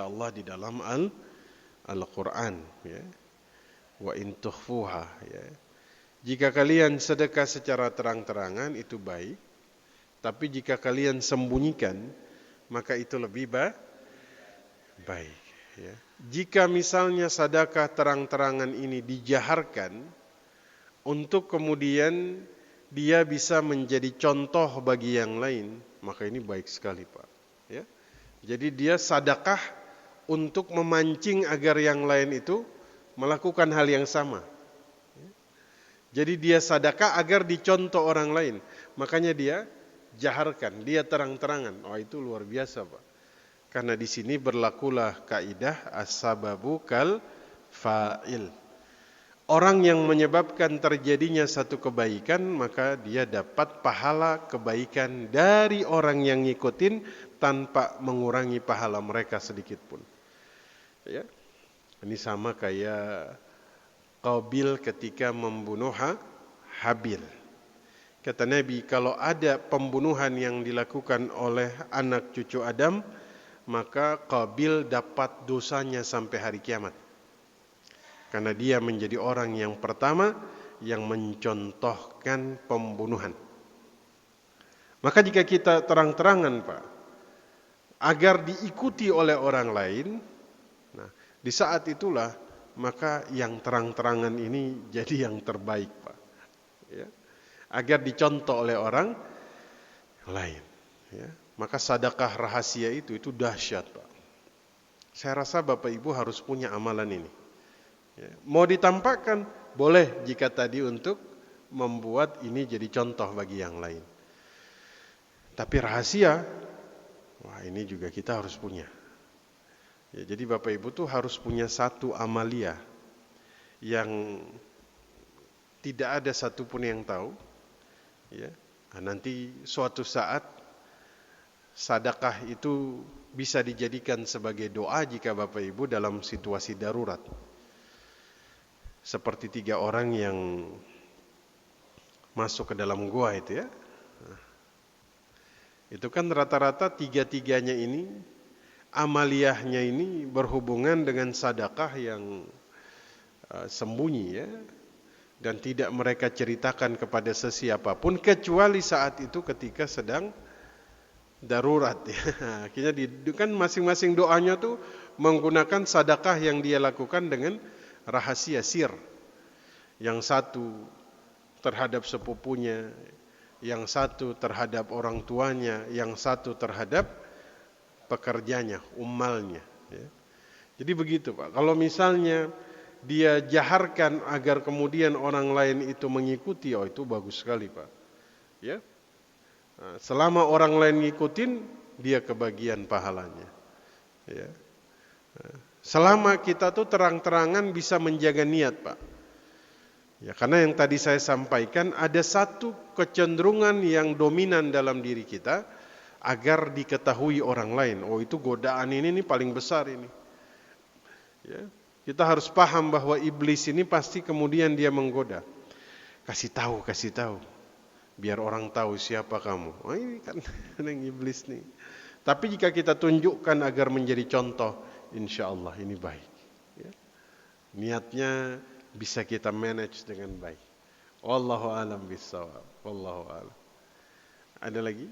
Allah di dalam Al-Quran, ya. Wa in tukhfuha, ya. Jika kalian sedekah secara terang-terangan itu baik, tapi jika kalian sembunyikan maka itu lebih baik, ya. Jika misalnya sedekah terang-terangan ini dijaharkan untuk kemudian dia bisa menjadi contoh bagi yang lain, maka ini baik sekali, Pak, ya. Jadi dia sedekah untuk memancing agar yang lain itu melakukan hal yang sama. Jadi dia sedekah agar dicontoh orang lain. Makanya dia jaharkan, dia terang-terangan. Oh, itu luar biasa, Pak. Karena di sini berlakulah kaidah as-sababu kal fa'il. Orang yang menyebabkan terjadinya satu kebaikan, maka dia dapat pahala kebaikan dari orang yang ngikutin tanpa mengurangi pahala mereka sedikit pun. Ya. Ini sama kayak Qabil ketika membunuh Habil. Kata Nabi, kalau ada pembunuhan yang dilakukan oleh anak cucu Adam, maka Qabil dapat dosanya sampai hari kiamat. Karena dia menjadi orang yang pertama yang mencontohkan pembunuhan. Maka jika kita terang-terangan, Pak, agar diikuti oleh orang lain, nah, di saat itulah maka yang terang-terangan ini jadi yang terbaik, Pak, ya. Agar dicontoh oleh orang lain, ya. Maka sedekah rahasia itu dahsyat, Pak. Saya rasa Bapak Ibu harus punya amalan ini, ya. Mau ditampakkan boleh jika tadi untuk membuat ini jadi contoh bagi yang lain. Tapi rahasia, wah, ini juga kita harus punya. Ya, jadi Bapak Ibu tuh harus punya satu amalia yang tidak ada satupun yang tahu, ya. Nah, nanti suatu saat sedekah itu bisa dijadikan sebagai doa jika Bapak Ibu dalam situasi darurat. Seperti 3 orang yang masuk ke dalam gua itu, ya. Nah, itu kan rata-rata 3-3-nya ini amaliyahnya ini berhubungan dengan sedekah yang sembunyi, ya, dan tidak mereka ceritakan kepada sesiapapun kecuali saat itu ketika sedang darurat, ya. Akhirnya kan masing-masing doanya tuh menggunakan sedekah yang dia lakukan dengan rahasia sir. Yang satu terhadap sepupunya, yang satu terhadap orang tuanya, yang satu terhadap pekerjanya, ummalnya, ya. Jadi begitu, Pak. Kalau misalnya dia jaharkan agar kemudian orang lain itu mengikuti, oh, itu bagus sekali, Pak, ya. Nah, selama orang lain ngikutin, dia kebagian pahalanya, ya. Nah, selama kita tuh terang-terangan bisa menjaga niat, Pak. Ya, karena yang tadi saya sampaikan ada satu kecenderungan yang dominan dalam diri kita agar diketahui orang lain. Oh, itu godaan ini nih paling besar ini. Ya, kita harus paham bahwa iblis ini pasti kemudian dia menggoda. Kasih tahu, biar orang tahu siapa kamu. Oh, ini kan yang iblis nih. Tapi jika kita tunjukkan agar menjadi contoh, insya Allah ini baik, ya. Niatnya bisa kita manage dengan baik. Wallahu a'lam bishawab. Wallahu a'lam. Ada lagi?